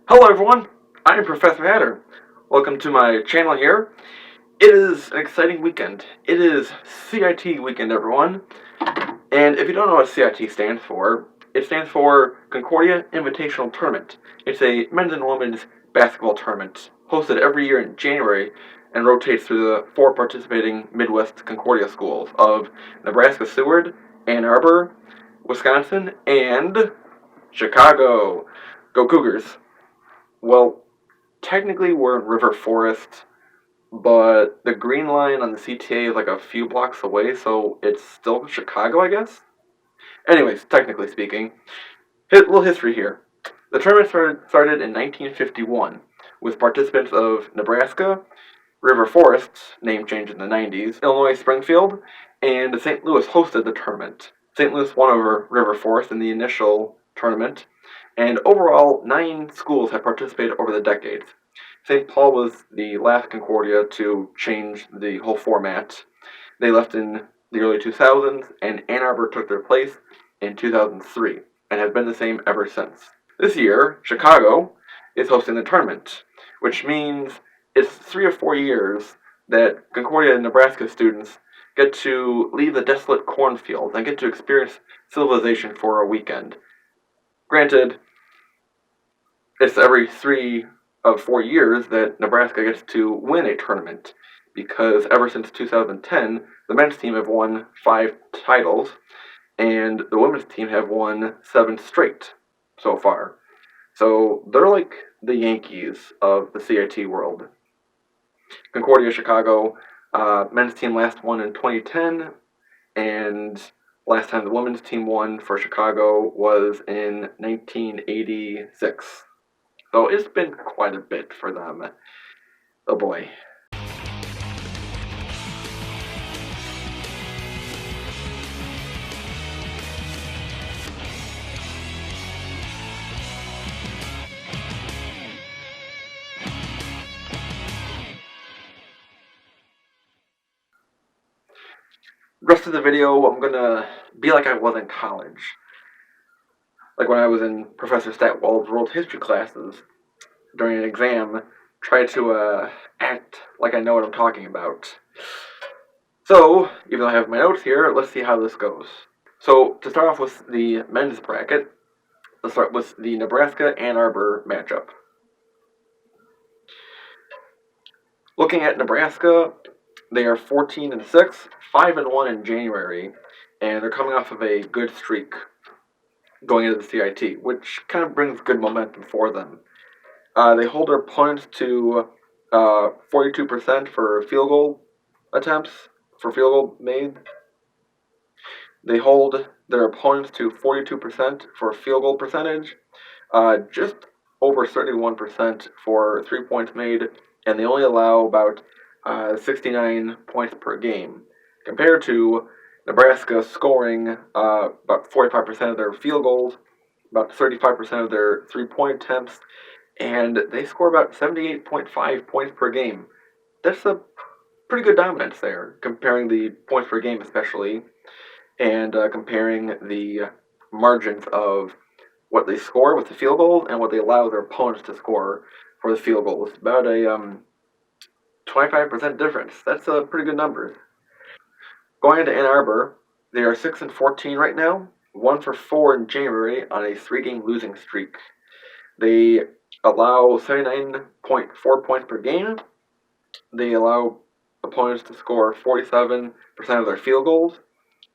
Hello everyone, I am Professor Hatter. Welcome to my channel here. It is an exciting weekend. It is CIT weekend, everyone. And if you don't know what CIT stands for, it stands for Concordia Invitational Tournament. It's a men's and women's basketball tournament hosted every year in January and rotates through the four participating Midwest Concordia schools of Nebraska Seward, Ann Arbor, Wisconsin, and Chicago. Go Cougars! Well, technically we're in River Forest, but the green line on the CTA is like a few blocks away, so it's still Chicago, I guess? Anyways, technically speaking, little history here. The tournament started in 1951 with participants of Nebraska, River Forest, name change in the 90s, Illinois Springfield, and St. Louis hosted the tournament. St. Louis won over River Forest in the initial tournament, and overall, 9 schools have participated over the decades. St. Paul was the last Concordia to change the whole format. They left in the early 2000s, and Ann Arbor took their place in 2003, and has been the same ever since. This year, Chicago is hosting the tournament, which means it's 3 or 4 years that Concordia and Nebraska students get to leave the desolate cornfields and get to experience civilization for a weekend. Granted, it's every 3 of 4 years that Nebraska gets to win a tournament, because ever since 2010, the men's team have won 5 titles, and the women's team have won 7 straight so far. So they're like the Yankees of the CIT world. Concordia, Chicago, men's team last won in 2010, and last time the women's team won for Chicago was in 1986. So it's been quite a bit for them. Oh boy. Rest of the video, I'm gonna be like I was in college. Like when I was in Professor Statwald's world history classes during an exam, try to act like I know what I'm talking about. So, even though I have my notes here, let's see how this goes. So, to start off with the men's bracket, let's start with the Nebraska-Ann Arbor matchup. Looking at Nebraska, they are 14-6, 5-1 in January, and they're coming off of a good streak going into the CIT, which kind of brings good momentum for them. They hold their opponents to 42% for field goal attempts, for field goal made. They hold their opponents to 42% for field goal percentage, just over 31% for 3 points made, and they only allow about 69 points per game, compared to Nebraska scoring about 45% of their field goals, about 35% of their 3-point attempts, and they score about 78.5 points per game. That's a pretty good dominance there, comparing the points per game especially, and comparing the margins of what they score with the field goals and what they allow their opponents to score for the field goals. About a 25% difference. That's a pretty good number. Going into Ann Arbor, they are 6-14 right now, 1-4 in January on a 3-game losing streak. They allow 79.4 points per game. They allow opponents to score 47% of their field goals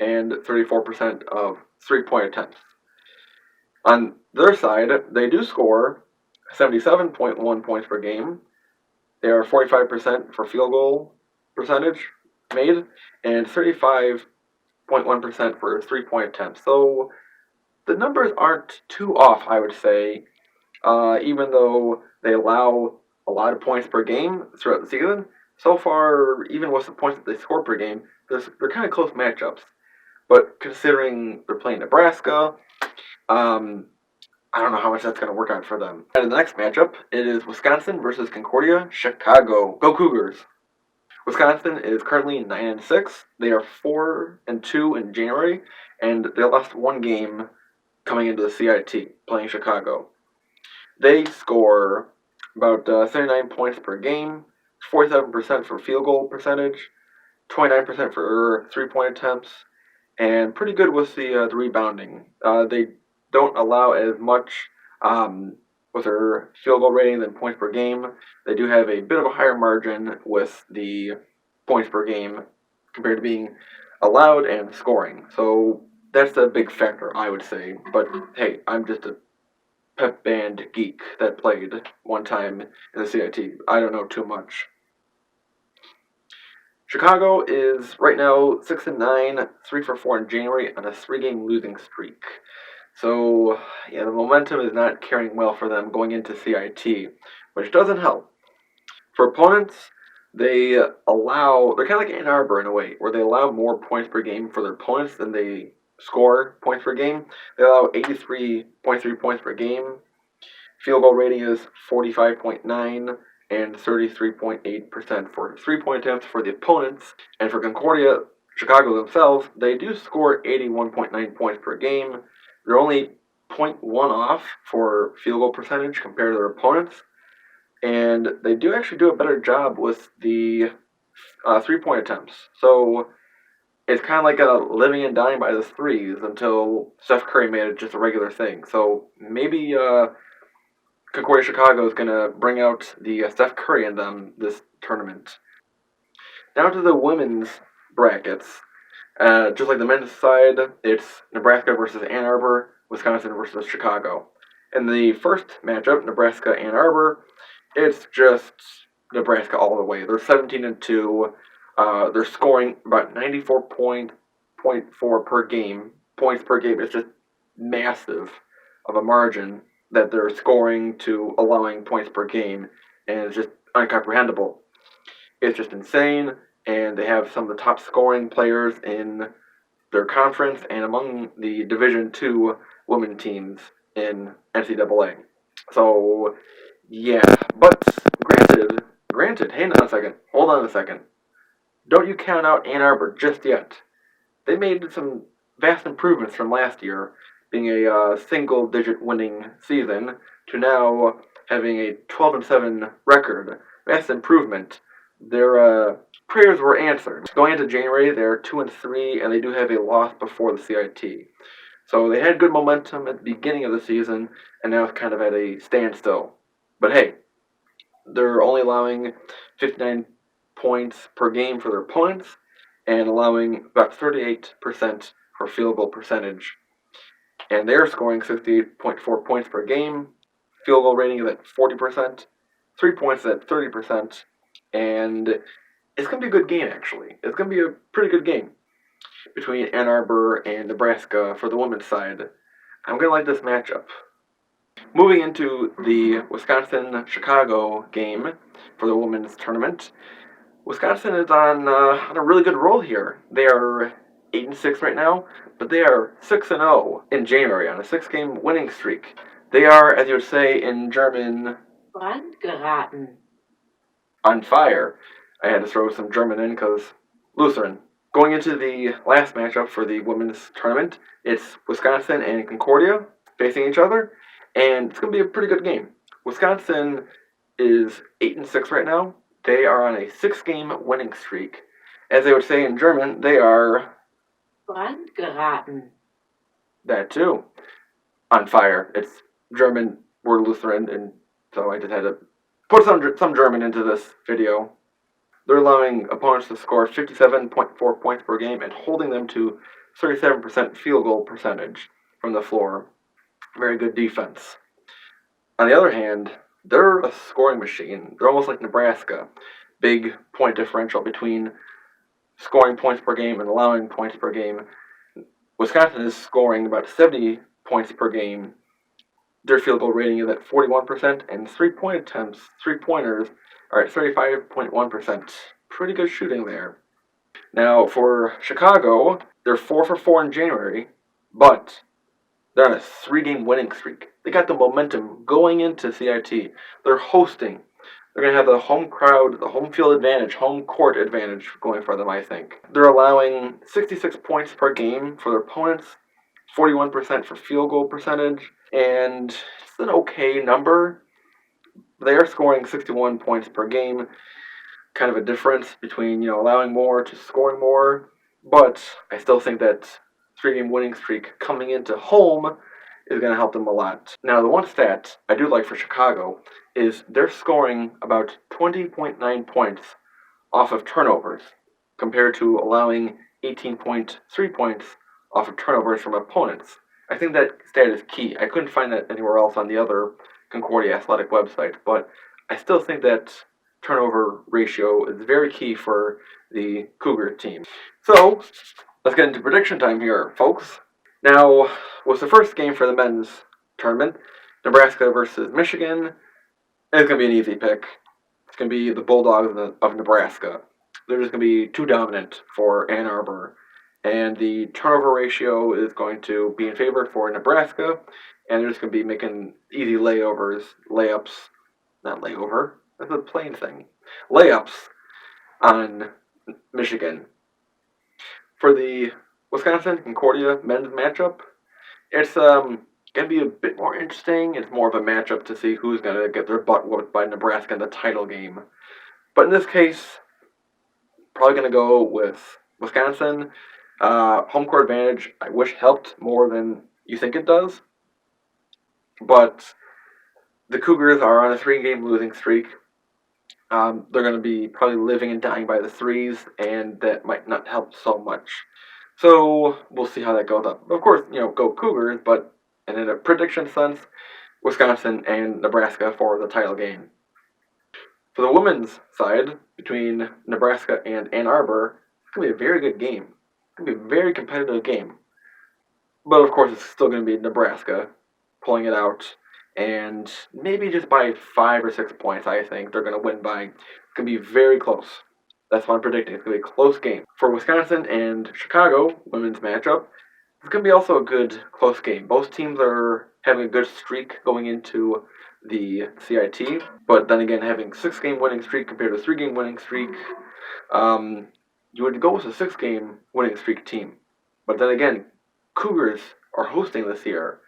and 34% of 3-point attempts. On their side, they do score 77.1 points per game. They are 45% for field goal percentage made and 35.1% for 3-point attempts. So the numbers aren't too off, I would say, even though they allow a lot of points per game throughout the season. So far, even with the points that they score per game, they're kind of close matchups. But considering they're playing Nebraska, I don't know how much that's going to work out for them. And in the next matchup, it is Wisconsin versus Concordia, Chicago. Go Cougars! Wisconsin is currently 9-6. They are 4-2 in January, and they lost 1 game coming into the CIT, playing Chicago. They score about 79 points per game, 47% for field goal percentage, 29% for 3-point attempts, and pretty good with the rebounding. They don't allow as much with their field goal rating than points per game. They do have a bit of a higher margin with the points per game compared to being allowed and scoring. So that's a big factor, I would say. But hey, I'm just a pep band geek that played one time in the CIT. I don't know too much. Chicago is right now 6-9, 3-4 in January on a 3-game losing streak. So yeah, the momentum is not carrying well for them going into CIT, which doesn't help. For opponents, they're kind of like Ann Arbor in a way, where they allow more points per game for their opponents than they score points per game. They allow 83.3 points per game. Field goal rating is 45.9 and 33.8% for 3-point attempts for the opponents. And for Concordia, Chicago themselves, they do score 81.9 points per game. They're only 0.1 off for field goal percentage compared to their opponents. And they do actually do a better job with the 3-point attempts. So it's kind of like a living and dying by the threes until Steph Curry made it just a regular thing. So maybe Concordia Chicago is going to bring out the Steph Curry in them this tournament. Now to the women's brackets. Just like the men's side, it's Nebraska versus Ann Arbor, Wisconsin versus Chicago. In the first matchup, Nebraska-Ann Arbor, it's just Nebraska all the way. They're 17-2. They're scoring about 94.4 per game. Points per game is just massive of a margin that they're scoring to allowing points per game, and it's just incomprehensible. It's just insane, and they have some of the top scoring players in their conference and among the Division II women teams in NCAA. So, yeah, but granted, hold on a second. Don't you count out Ann Arbor just yet. They made some vast improvements from last year, being a single-digit winning season, to now having a 12-7 record. Vast improvement. Their prayers were answered. Going into January, they're 2-3, and they do have a loss before the CIT. So they had good momentum at the beginning of the season, and now it's kind of at a standstill. But hey, they're only allowing 59 points per game for their opponents, and allowing about 38% for field goal percentage. And they're scoring 68.4 points per game. Field goal rating is at 40%. 3 points at 30%. And it's going to be a good game, actually. It's going to be a pretty good game between Ann Arbor and Nebraska for the women's side. I'm going to like this matchup. Moving into the Wisconsin-Chicago game for the women's tournament, Wisconsin is on a really good roll here. They are 8-6 right now, but they are 6-0 in January on a 6-game winning streak. They are, as you would say in German, Brandgeraten. On fire. I had to throw some German in because Lutheran. Going into the last matchup for the women's tournament, it's Wisconsin and Concordia facing each other, and it's going to be a pretty good game. Wisconsin is 8-6 right now. They are on a 6-game winning streak. As they would say in German, they are Brandgeraten. That too. On fire. It's German. We're Lutheran, and so I just had to put some German into this video. They're allowing opponents to score 57.4 points per game and holding them to 37% field goal percentage from the floor. Very good defense. On the other hand, they're a scoring machine. They're almost like Nebraska. Big point differential between scoring points per game and allowing points per game. Wisconsin is scoring about 70 points per game. Their field goal rating is at 41%, and 3-point attempts, 3-pointers, are at 35.1%. Pretty good shooting there. Now, for Chicago, they're 4-4 in January, but they're on a 3-game winning streak. They got the momentum going into CIT. They're hosting. They're going to have the home crowd, the home field advantage, home court advantage going for them, I think. They're allowing 66 points per game for their opponents, 41% for field goal percentage, and it's an okay number. They are scoring 61 points per game, kind of a difference between allowing more to scoring more. But I still think that 3-game winning streak coming into home is going to help them a lot. Now, the one stat I do like for Chicago is they're scoring about 20.9 points off of turnovers compared to allowing 18.3 points off of turnovers from opponents. I think that stat is key. I couldn't find that anywhere else on the other Concordia Athletic website, but I still think that turnover ratio is very key for the Cougar team. So, let's get into prediction time here, folks. Now, was the first game for the men's tournament, Nebraska versus Michigan. It's going to be an easy pick. It's going to be the Bulldogs of Nebraska. They're just going to be too dominant for Ann Arbor. And the turnover ratio is going to be in favor for Nebraska. And they're just going to be making easy layups, not layover, that's a plain thing, layups on Michigan. For the Wisconsin Concordia men's matchup, it's going to be a bit more interesting. It's more of a matchup to see who's going to get their butt whooped by Nebraska in the title game. But in this case, probably going to go with Wisconsin. Home court advantage, I wish helped more than you think it does. But the Cougars are on a 3-game losing streak. They're going to be probably living and dying by the threes, and that might not help so much. So we'll see how that goes up. Of course, go Cougars, but in a prediction sense, Wisconsin and Nebraska for the title game. For the women's side, between Nebraska and Ann Arbor, it's going to be a very good game. It's going to be a very competitive game. But of course, it's still going to be Nebraska pulling it out. And maybe just by 5 or 6 points, I think they're going to win by. It's going to be very close. That's what I'm predicting. It's going to be a close game. For Wisconsin and Chicago, women's matchup, it's going to be also a good, close game. Both teams are having a good streak going into the CIT, but then again, having 6-game winning streak compared to a 3-game winning streak, you would go with a 6-game winning streak team. But then again, Cougars are hosting this year.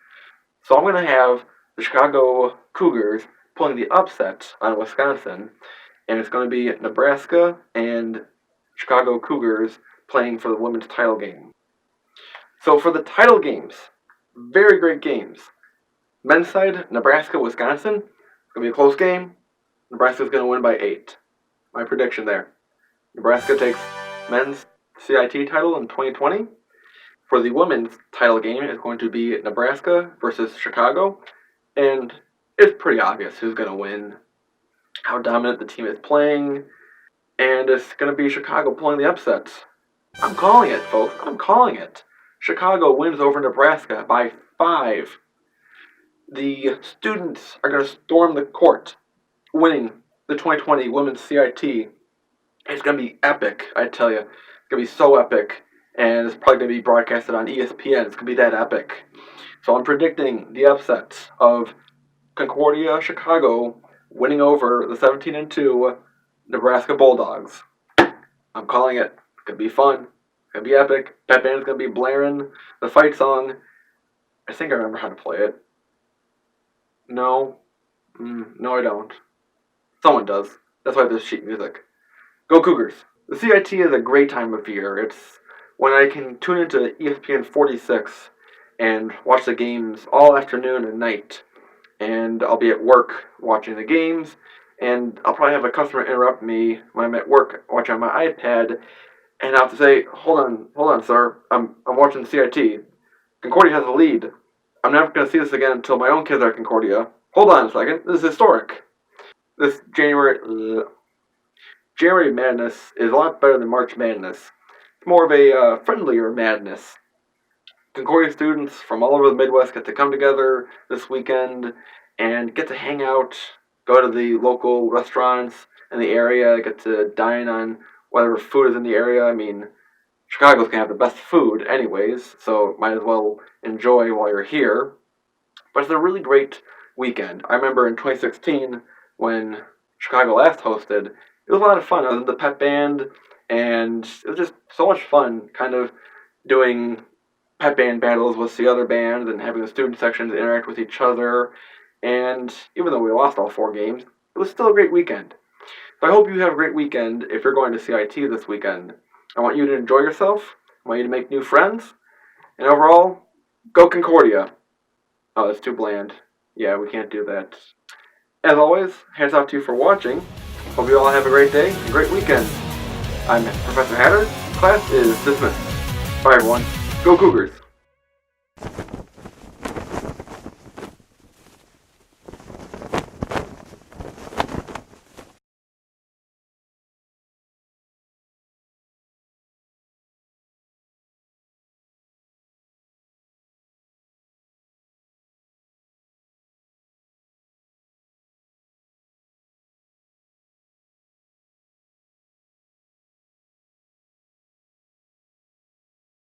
So I'm going to have the Chicago Cougars pulling the upset on Wisconsin, and it's going to be Nebraska and Chicago Cougars playing for the women's title game. So for the title games, very great games. Men's side, Nebraska, Wisconsin. It's going to be a close game. Nebraska's going to win by 8. My prediction there. Nebraska takes men's CIT title in 2020. For the women's title game, it's going to be Nebraska versus Chicago. And it's pretty obvious who's going to win, how dominant the team is playing. And it's going to be Chicago pulling the upset. I'm calling it, folks. I'm calling it. Chicago wins over Nebraska by 5. The students are going to storm the court, winning the 2020 Women's CIT. It's going to be epic, I tell you. It's going to be so epic, and it's probably going to be broadcasted on ESPN. It's going to be that epic. So I'm predicting the upset of Concordia, Chicago, winning over the 17-2 Nebraska Bulldogs. I'm calling it. It's going to be fun. It's going to be epic. Pep Band's going to be blaring the fight song. I think I remember how to play it. No. No, I don't. Someone does. That's why there's sheet music. Go Cougars. The CIT is a great time of year. It's when I can tune into ESPN 46 and watch the games all afternoon and night. And I'll be at work watching the games, and I'll probably have a customer interrupt me when I'm at work watching on my iPad, and I'll have to say, hold on, sir. I'm watching the CIT. Concordia has a lead. I'm never going to see this again until my own kids are at Concordia. Hold on a second. This is historic. This January Madness is a lot better than March Madness. It's more of a friendlier madness. Concordia students from all over the Midwest get to come together this weekend and get to hang out, go to the local restaurants in the area, get to dine on whatever food is in the area. I mean, Chicago's going to have the best food anyways, so might as well enjoy while you're here. But it's a really great weekend. I remember in 2016 when Chicago last hosted, it was a lot of fun. I was in the pep band, and it was just so much fun kind of doing pep band battles with the other bands and having the student sections interact with each other. And even though we lost all 4 games, it was still a great weekend. So I hope you have a great weekend if you're going to CIT this weekend. I want you to enjoy yourself. I want you to make new friends. And overall, go Concordia. Oh, that's too bland. Yeah, we can't do that. As always, hands off to you for watching. Hope you all have a great day and great weekend. I'm Professor Hatter. Class is dismissed. Bye everyone. Go Cougars!